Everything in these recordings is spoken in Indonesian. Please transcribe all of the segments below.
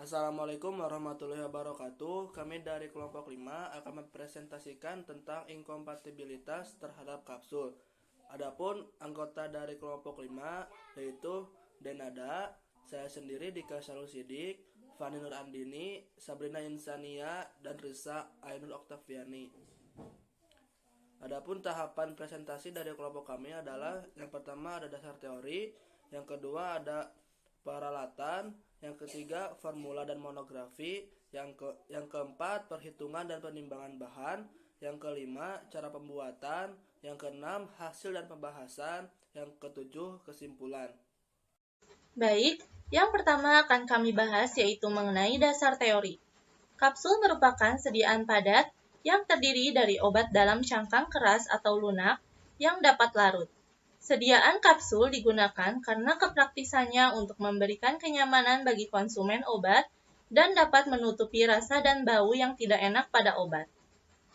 Assalamualaikum warahmatullahi wabarakatuh. Kami dari kelompok 5 akan mempresentasikan tentang inkompatibilitas terhadap kapsul. Adapun anggota dari kelompok 5 yaitu Denada, saya sendiri Dika Syarul Sidik, Fani Nur Andini, Sabrina Insania, dan Risa Ainul Oktaviani. Adapun tahapan presentasi dari kelompok kami adalah yang pertama ada dasar teori, yang kedua ada peralatan, yang ketiga formula dan monografi, yang keempat perhitungan dan penimbangan bahan, yang kelima cara pembuatan, yang keenam hasil dan pembahasan, yang ketujuh kesimpulan. Baik, yang pertama akan kami bahas yaitu mengenai dasar teori. Kapsul merupakan sediaan padat yang terdiri dari obat dalam cangkang keras atau lunak yang dapat larut. Sediaan kapsul digunakan karena kepraktisannya untuk memberikan kenyamanan bagi konsumen obat dan dapat menutupi rasa dan bau yang tidak enak pada obat.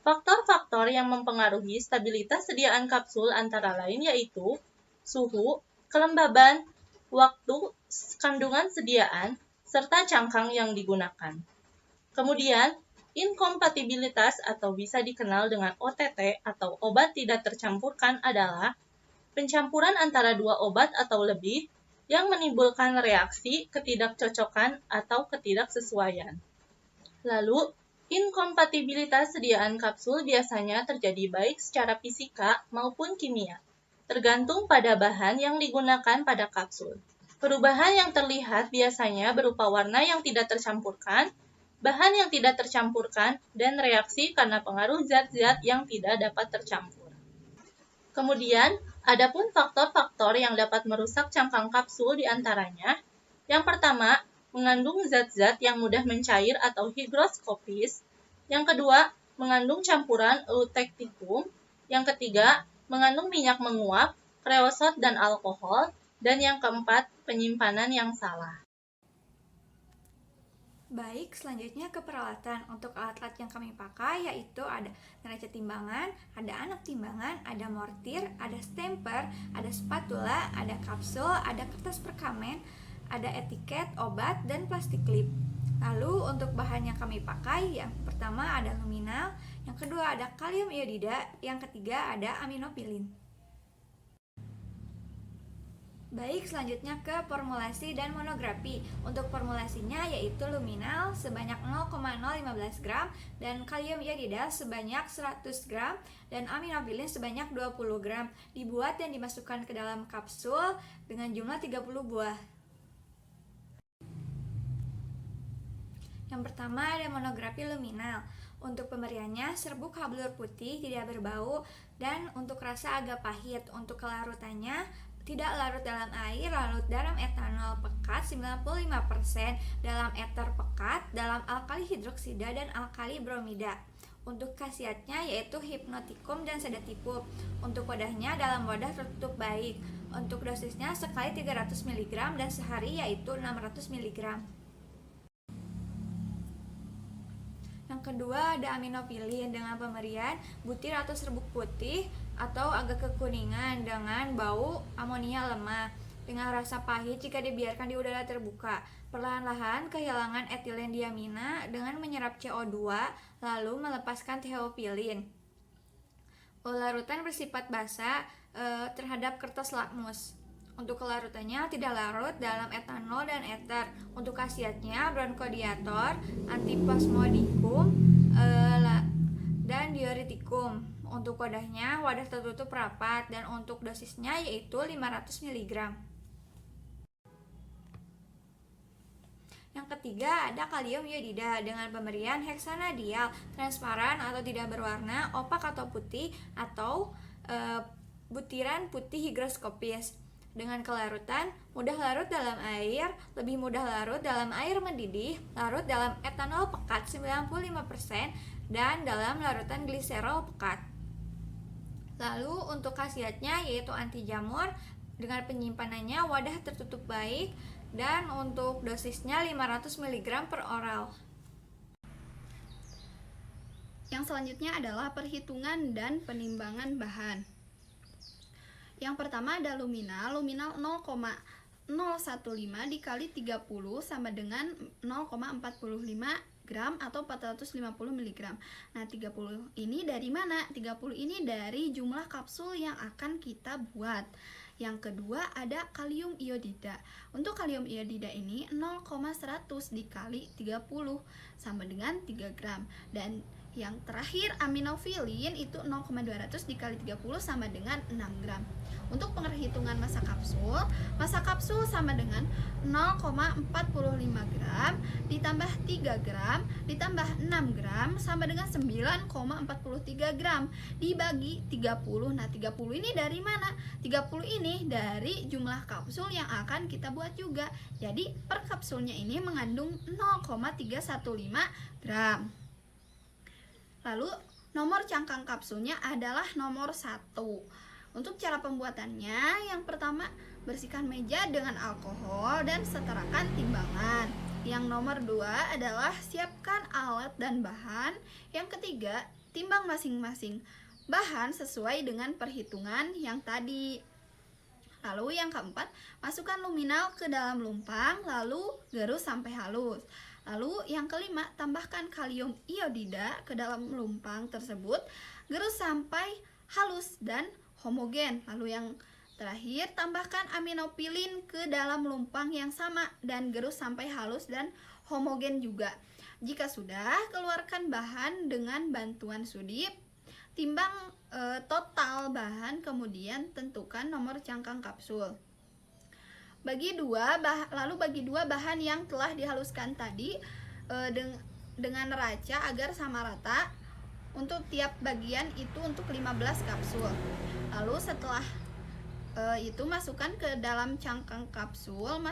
Faktor-faktor yang mempengaruhi stabilitas sediaan kapsul antara lain yaitu suhu, kelembaban, waktu, kandungan sediaan, serta cangkang yang digunakan. Kemudian, inkompatibilitas atau bisa dikenal dengan OTT atau obat tidak tercampurkan adalah pencampuran antara dua obat atau lebih yang menimbulkan reaksi ketidakcocokan atau ketidaksesuaian. Lalu, inkompatibilitas sediaan kapsul biasanya terjadi baik secara fisika maupun kimia, tergantung pada bahan yang digunakan pada kapsul. Perubahan yang terlihat biasanya berupa warna yang tidak tercampurkan, bahan yang tidak tercampurkan, dan reaksi karena pengaruh zat-zat yang tidak dapat tercampur. Kemudian, adapun faktor-faktor yang dapat merusak cangkang kapsul diantaranya, yang pertama, mengandung zat-zat yang mudah mencair atau higroskopis, yang kedua, mengandung campuran eutecticum, yang ketiga, mengandung minyak menguap, kreosot dan alkohol, dan yang keempat, penyimpanan yang salah. Baik, selanjutnya ke peralatan. Untuk alat-alat yang kami pakai yaitu ada neraca timbangan, ada anak timbangan, ada mortir, ada stemper, ada spatula, ada kapsul, ada kertas perkamen, ada etiket, obat, dan plastik klip. Lalu untuk bahan yang kami pakai, yang pertama ada luminal, yang kedua ada kalium iodida, yang ketiga ada aminopilin. Baik, selanjutnya ke formulasi dan monografi. Untuk formulasinya yaitu luminal sebanyak 0,015 gram dan kalium iodida sebanyak 100 gram dan aminopilin sebanyak 20 gram. Dibuat dan dimasukkan ke dalam kapsul dengan jumlah 30 buah. Yang pertama ada monografi luminal. Untuk pemberiannya serbuk hablur putih tidak berbau dan untuk rasa agak pahit. Untuk kelarutannya tidak larut dalam air, larut dalam etanol pekat 95%, dalam eter pekat, dalam alkali hidroksida dan alkali bromida. Untuk khasiatnya yaitu hipnotikum dan sedatifum. Untuk wadahnya dalam wadah tertutup baik. Untuk dosisnya sekali 300 mg dan sehari yaitu 600 mg. Yang kedua ada aminopilin dengan pemberian butir atau serbuk putih atau agak kekuningan dengan bau amonia lemah dengan rasa pahit jika dibiarkan di udara terbuka. Perlahan-lahan kehilangan etilen diamina dengan menyerap CO2 lalu melepaskan theopilin. Larutan bersifat basa terhadap kertas lakmus. Untuk kelarutannya tidak larut dalam etanol dan eter. Untuk khasiatnya bronkodiator, antiplasmodikum, dan diuretikum. Untuk wadahnya wadah tertutup rapat dan untuk dosisnya yaitu 500 mg. Yang ketiga ada kalium iodida dengan pemberian heksanadial, transparan atau tidak berwarna, opak atau putih atau butiran putih higroskopis. Dengan kelarutan, mudah larut dalam air, lebih mudah larut dalam air mendidih, larut dalam etanol pekat 95%, dan dalam larutan gliserol pekat. Lalu untuk khasiatnya yaitu anti jamur, dengan penyimpanannya wadah tertutup baik, dan untuk dosisnya 500 mg per oral. Yang selanjutnya adalah perhitungan dan penimbangan bahan. Yang pertama ada luminal 0,015 0,15 dikali 30 sama dengan 0,45 gram atau 450 mg. Nah, 30 ini dari mana? 30 ini dari jumlah kapsul yang akan kita buat. Yang kedua ada kalium iodida. Untuk kalium iodida ini 0,100 dikali 30 sama dengan 3 gram. Dan yang terakhir aminofilin itu 0,200 dikali 30 sama dengan 6 gram. Untuk penghitungan massa kapsul sama dengan 0,45 gram ditambah 3 gram ditambah 6 gram sama dengan 9,43 gram dibagi 30. Nah, 30 ini dari mana? 30 ini dari jumlah kapsul yang akan kita buat juga. Jadi per kapsulnya ini mengandung 0,315 gram. Lalu nomor cangkang kapsulnya adalah nomor 1. Untuk cara pembuatannya, yang pertama bersihkan meja dengan alkohol dan setarakan timbangan. Yang nomor 2 adalah siapkan alat dan bahan. Yang ketiga, timbang masing-masing bahan sesuai dengan perhitungan yang tadi. Lalu yang keempat, masukkan luminal ke dalam lumpang, lalu gerus sampai halus. Lalu yang kelima, tambahkan kalium iodida ke dalam lumpang tersebut, gerus sampai halus dan homogen. Lalu yang terakhir, tambahkan aminopilin ke dalam lumpang yang sama dan gerus sampai halus dan homogen juga. Jika sudah, keluarkan bahan dengan bantuan sudip, timbang total bahan, kemudian tentukan nomor cangkang kapsul. Bagi dua bahan yang telah dihaluskan tadi dengan neraca agar sama rata. Untuk tiap bagian itu untuk 15 kapsul. Lalu setelah itu masukkan ke dalam cangkang kapsul,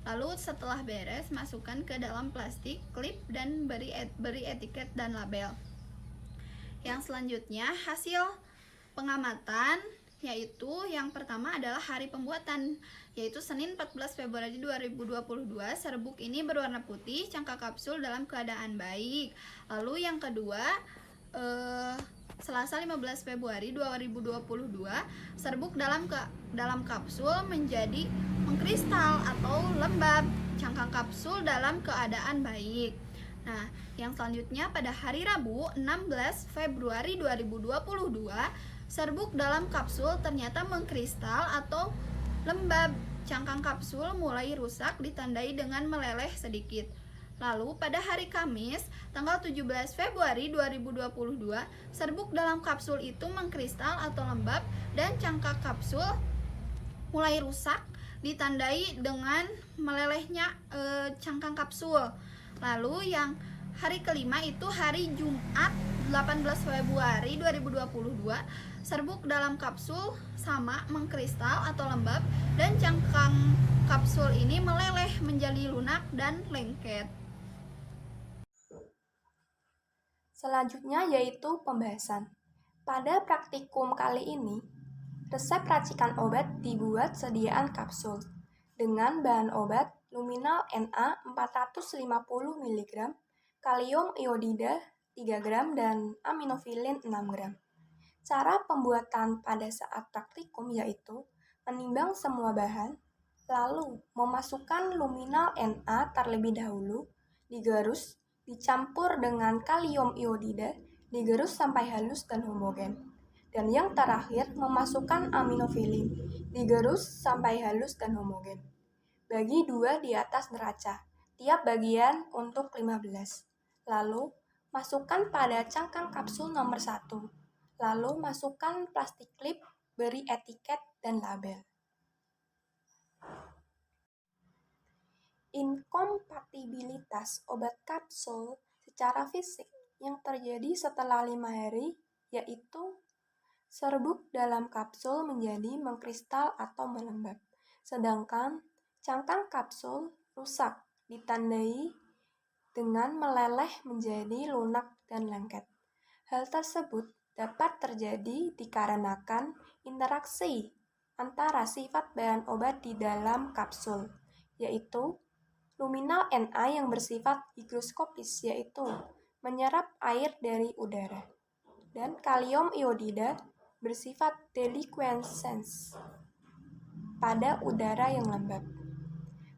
lalu setelah beres masukkan ke dalam plastik klip dan beri etiket dan label. Yang selanjutnya hasil pengamatan, yaitu yang pertama adalah hari pembuatan, yaitu Senin 14 Februari 2022. Serbuk ini berwarna putih, cangkang kapsul dalam keadaan baik. Lalu yang kedua, Selasa 15 Februari 2022, serbuk dalam kapsul menjadi mengkristal atau lembab, cangkang kapsul dalam keadaan baik. Nah, yang selanjutnya pada hari Rabu 16 Februari 2022, serbuk dalam kapsul ternyata mengkristal atau lembab, cangkang kapsul mulai rusak ditandai dengan meleleh sedikit. Lalu pada hari Kamis tanggal 17 Februari 2022, serbuk dalam kapsul itu mengkristal atau lembab dan cangkang kapsul mulai rusak ditandai dengan melelehnya cangkang kapsul. Lalu yang hari kelima itu hari Jumat 18 Februari 2022, serbuk dalam kapsul sama mengkristal atau lembab dan cangkang kapsul ini meleleh menjadi lunak dan lengket. Selanjutnya yaitu pembahasan. Pada praktikum kali ini, resep racikan obat dibuat sediaan kapsul dengan bahan obat luminal Na 450 mg, kalium iodida 3 gram, dan aminofilin 6 gram. Cara pembuatan pada saat praktikum yaitu menimbang semua bahan, lalu memasukkan luminal Na terlebih dahulu, digerus, dicampur dengan kalium iodida, digerus sampai halus dan homogen. Dan yang terakhir, memasukkan aminofilin, digerus sampai halus dan homogen. Bagi 2 di atas neraca, tiap bagian untuk 15. Lalu, masukkan pada cangkang kapsul nomor 1. Lalu, masukkan plastik klip, beri etiket dan label. Inkompatibilitas obat kapsul secara fisik yang terjadi setelah 5 hari yaitu serbuk dalam kapsul menjadi mengkristal atau melembab, sedangkan cangkang kapsul rusak ditandai dengan meleleh menjadi lunak dan lengket. Hal tersebut dapat terjadi dikarenakan interaksi antara sifat bahan obat di dalam kapsul, yaitu luminal Na yang bersifat higroskopis, yaitu menyerap air dari udara, dan kalium iodida bersifat deliquescens. pada udara yang lembab.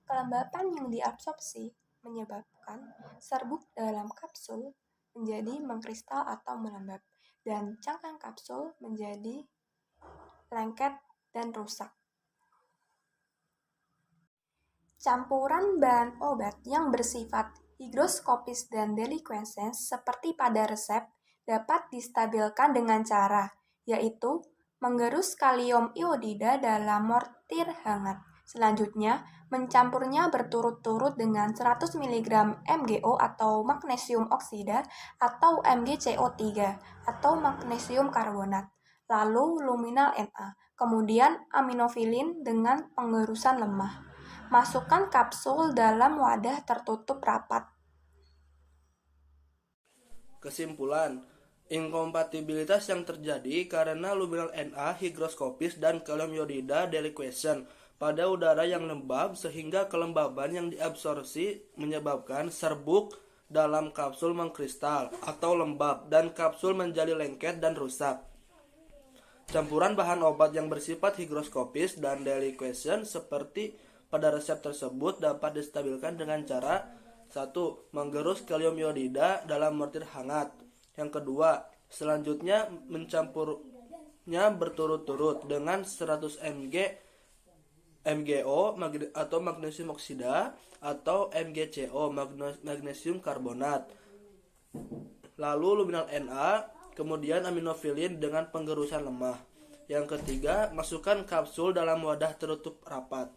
Kelembapan yang diabsorpsi menyebabkan serbuk dalam kapsul menjadi mengkristal atau melembab, dan cangkang kapsul menjadi lengket dan rusak. Campuran bahan obat yang bersifat higroskopis dan deliquescence seperti pada resep dapat distabilkan dengan cara, yaitu menggerus kalium iodida dalam mortir hangat. Selanjutnya, mencampurnya berturut-turut dengan 100 mg MgO atau magnesium oksida atau MgCO3 atau magnesium karbonat, lalu luminal Na, kemudian aminofilin dengan penggerusan lemah. Masukkan kapsul dalam wadah tertutup rapat. Kesimpulan, inkompatibilitas yang terjadi karena luminal Na higroskopis dan kalium iodida deliquescence pada udara yang lembab, sehingga kelembaban yang diabsorpsi menyebabkan serbuk dalam kapsul mengkristal atau lembab dan kapsul menjadi lengket dan rusak. Campuran bahan obat yang bersifat higroskopis dan deliquescence seperti pada resep tersebut dapat distabilkan dengan cara 1. Menggerus kalium iodida dalam mortir hangat. Yang kedua, selanjutnya mencampurnya berturut-turut dengan 100 mg MgO atau magnesium oksida atau MgCO magnesium karbonat, lalu luminal Na, kemudian aminofilin dengan penggerusan lemah. Yang ketiga, masukkan kapsul dalam wadah tertutup rapat.